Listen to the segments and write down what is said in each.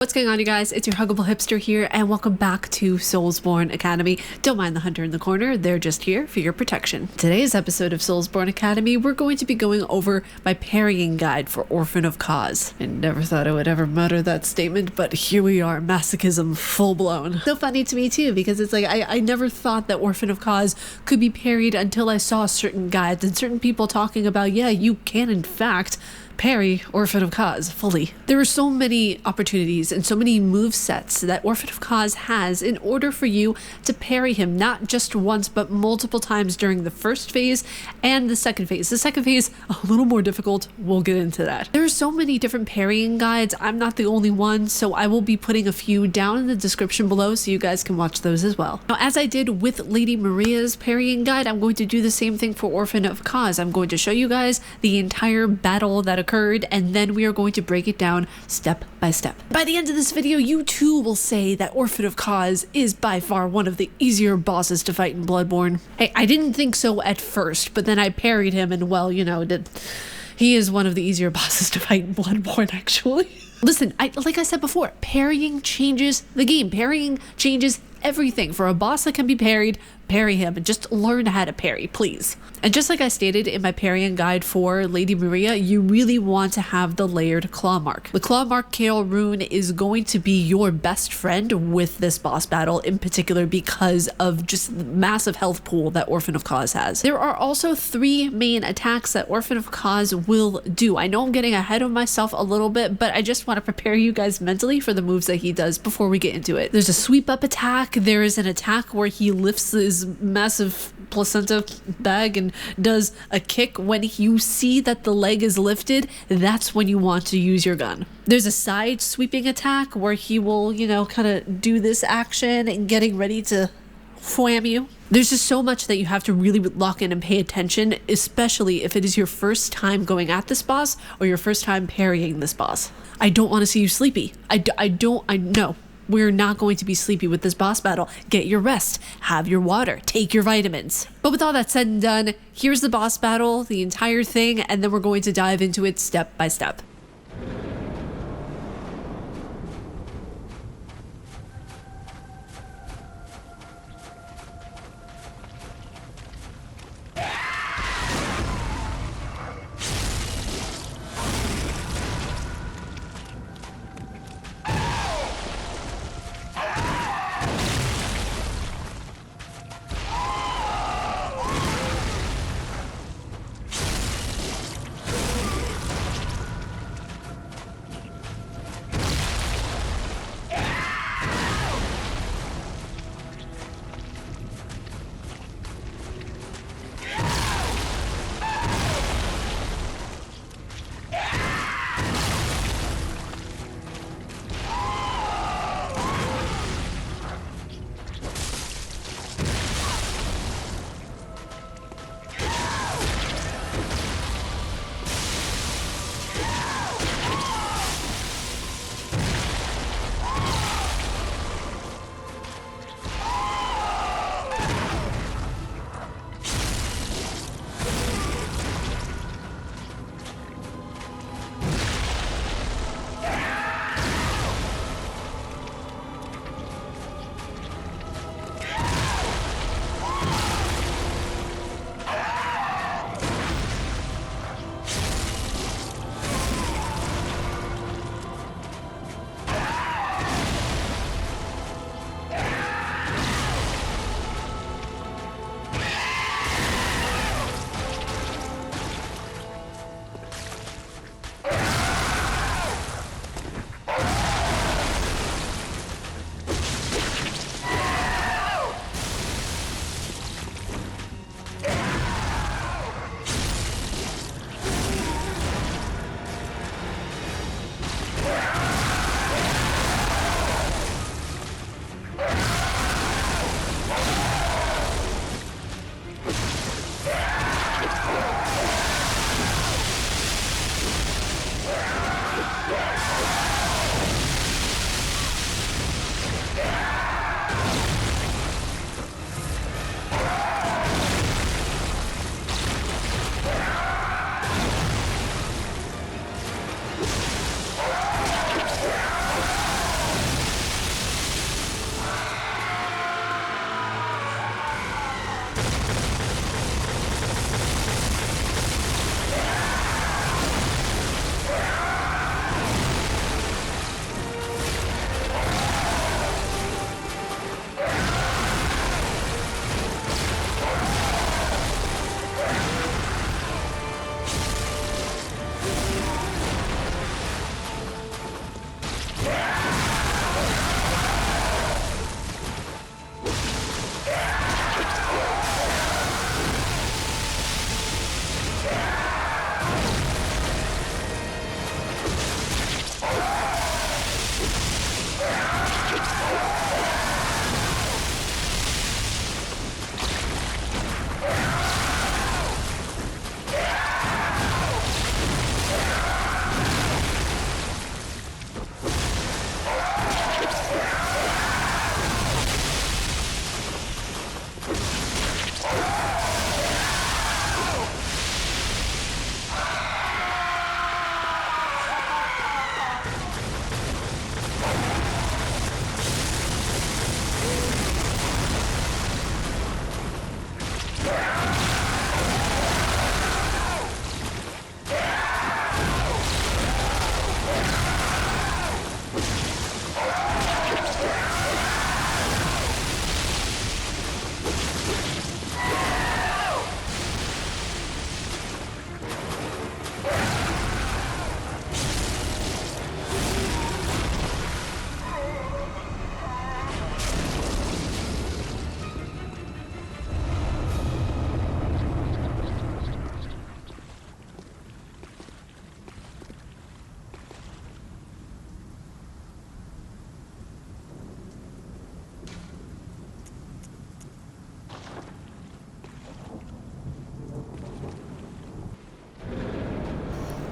What's going on, you guys? It's your Huggable Hipster here, and welcome back to Soulsborne Academy. Don't mind the hunter in the corner, they're just here for your protection. Today's episode of Soulsborne Academy, we're going to be going over my parrying guide for Orphan of Kos. I never thought I would ever mutter that statement, but here we are, masochism full blown. So funny to me too, because it's like, I never thought that Orphan of Kos could be parried until I saw certain guides and certain people talking about, yeah, you can in fact parry Orphan of Kos fully. There are so many opportunities and so many move sets that Orphan of Kos has in order for you to parry him, not just once but multiple times during the first phase and the second phase. The second phase, a little more difficult, we'll get into that. There are so many different parrying guides. I'm not the only one, so I will be putting a few down in the description below so you guys can watch those as well. Now, as I did with Lady Maria's parrying guide, I'm going to do the same thing for Orphan of Kos. I'm going to show you guys the entire battle that occurred, and then we are going to break it down step by step. By the end of this video, you too will say that Orphan of Kos is by far one of the easier bosses to fight in Bloodborne. Hey, I didn't think so at first, but then I parried him and, well, you know, he is one of the easier bosses to fight in Bloodborne, actually. Listen, like I said before, parrying changes the game. Parrying changes everything. For a boss that can be parried, parry him and just learn how to parry, please. And just like I stated in my parrying guide for Lady Maria, you really want to have the layered claw mark. The claw mark Kale rune is going to be your best friend with this boss battle, in particular because of just the massive health pool that Orphan of Kos has. There are also 3 main attacks that Orphan of Kos will do. I know I'm getting ahead of myself a little bit, but I just want to prepare you guys mentally for the moves that he does before we get into it. There's a sweep up attack. There is an attack where he lifts his massive placenta bag and does a kick. When you see that the leg is lifted, that's when you want to use your gun. There's a side sweeping attack where he will, you know, kind of do this action and getting ready to wham you. There's just so much that you have to really lock in and pay attention, especially if it is your first time going at this boss or your first time parrying this boss. I don't want to see you sleepy. I know. We're not going to be sleepy with this boss battle. Get your rest, have your water, take your vitamins. But with all that said and done, here's the boss battle, the entire thing, and then we're going to dive into it step by step.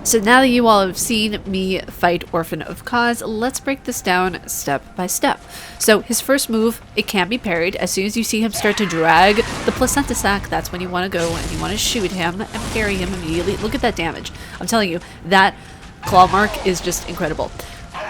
So now that you all have seen me fight Orphan of Kos, let's break this down step by step. So his first move, it can be parried. As soon as you see him start to drag the placenta sac, that's when you want to go and you want to shoot him and parry him immediately. Look at that damage. I'm telling you, that claw mark is just incredible.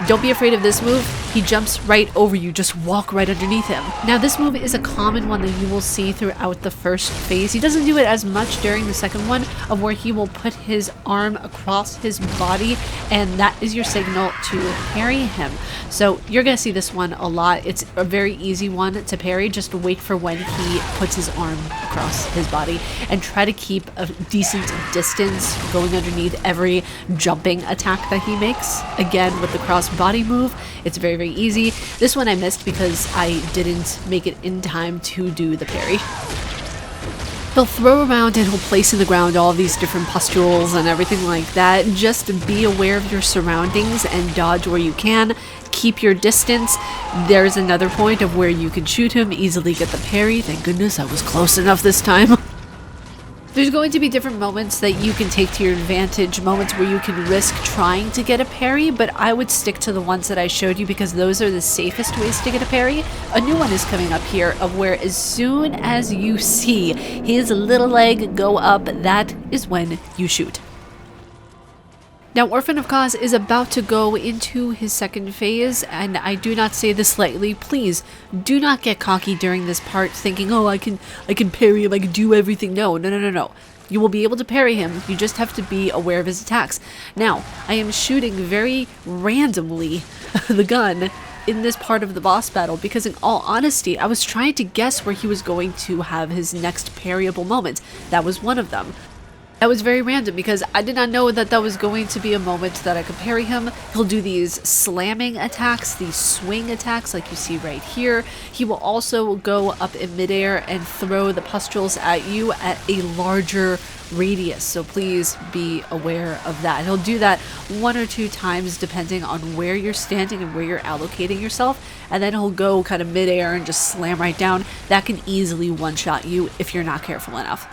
Don't be afraid of this move. He jumps right over you. Just walk right underneath him. Now, this move is a common one that you will see throughout the first phase. He doesn't do it as much during the second one, of where he will put his arm across his body, and that is your signal to parry him. So you're going to see this one a lot. It's a very easy one to parry. Just wait for when he puts his arm across his body and try to keep a decent distance going underneath every jumping attack that he makes. Again, with the cross body move, it's very, very easy. This one I missed because I didn't make it in time to do the parry. He'll throw around and he'll place in the ground all these different pustules and everything like that. Just be aware of your surroundings and dodge where you can. Keep your distance. There's another point of where you can shoot him, easily get the parry. Thank goodness I was close enough this time. There's going to be different moments that you can take to your advantage, moments where you can risk trying to get a parry, but I would stick to the ones that I showed you because those are the safest ways to get a parry. A new one is coming up here of where as soon as you see his little leg go up, that is when you shoot. Now, Orphan of Kos is about to go into his second phase, and I do not say this lightly. Please do not get cocky during this part thinking, oh, I can parry him, I can do everything. No. You will be able to parry him. You just have to be aware of his attacks. Now, I am shooting very randomly the gun in this part of the boss battle because in all honesty, I was trying to guess where he was going to have his next parryable moment. That was one of them. That was very random because I did not know that that was going to be a moment that I could parry him. He'll do these slamming attacks, these swing attacks like you see right here. He will also go up in midair and throw the pustules at you at a larger radius. So please be aware of that. He'll do that 1 or 2 times depending on where you're standing and where you're allocating yourself. And then he'll go kind of midair and just slam right down. That can easily one-shot you if you're not careful enough.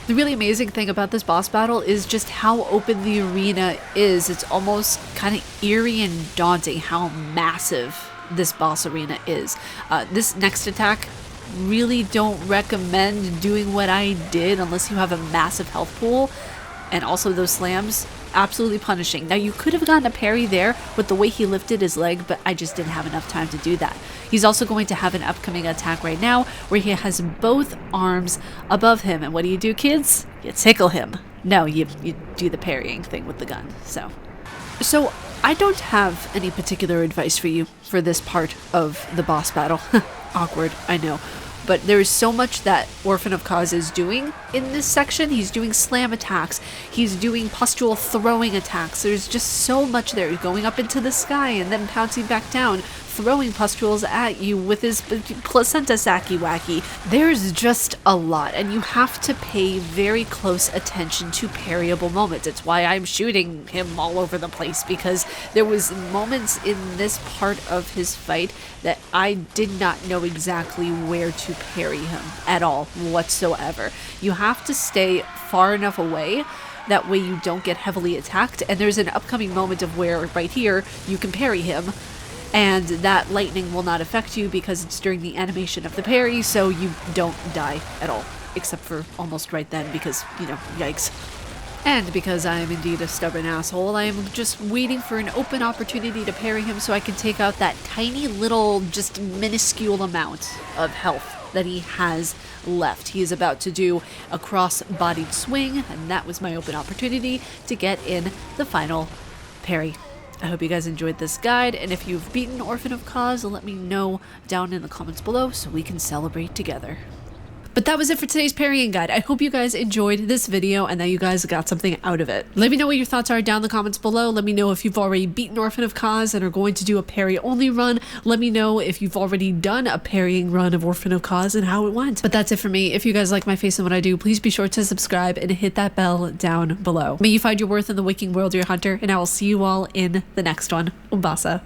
The really amazing thing about this boss battle is just how open the arena is. It's almost kind of eerie and daunting how massive this boss arena is. This next attack, really don't recommend doing what I did unless you have a massive health pool. And also those slams, absolutely punishing. Now you could have gotten a parry there with the way he lifted his leg, but I just didn't have enough time to do that. He's also going to have an upcoming attack right now where he has both arms above him. And what do, kids? You tickle him. No, you do the parrying thing with the gun. So I don't have any particular advice for you for this part of the boss battle. Awkward, I know. But there is so much that Orphan of Kos is doing in this section. He's doing slam attacks. He's doing pustule throwing attacks. There's just so much there. Going up into the sky and then pouncing back down. Throwing pustules at you with his placenta sacky wacky. There's just a lot, and you have to pay very close attention to parryable moments. It's why I'm shooting him all over the place, because there was moments in this part of his fight that I did not know exactly where to parry him at all whatsoever. You have to stay far enough away that way you don't get heavily attacked, and there's an upcoming moment of where right here you can parry him. And that lightning will not affect you because it's during the animation of the parry, so you don't die at all. Except for almost right then because, yikes. And because I am indeed a stubborn asshole, I am just waiting for an open opportunity to parry him so I can take out that tiny little, just minuscule amount of health that he has left. He is about to do a cross-bodied swing, and that was my open opportunity to get in the final parry. I hope you guys enjoyed this guide, and if you've beaten Orphan of Kos, let me know down in the comments below so we can celebrate together. But that was it for today's parrying guide. I hope you guys enjoyed this video and that you guys got something out of it. Let me know what your thoughts are down in the comments below. Let me know if you've already beaten Orphan of Kos and are going to do a parry only run. Let me know if you've already done a parrying run of Orphan of Kos and how it went. But that's it for me. If you guys like my face and what I do, please be sure to subscribe and hit that bell down below. May you find your worth in the waking world, your hunter, and I will see you all in the next one. Umbasa.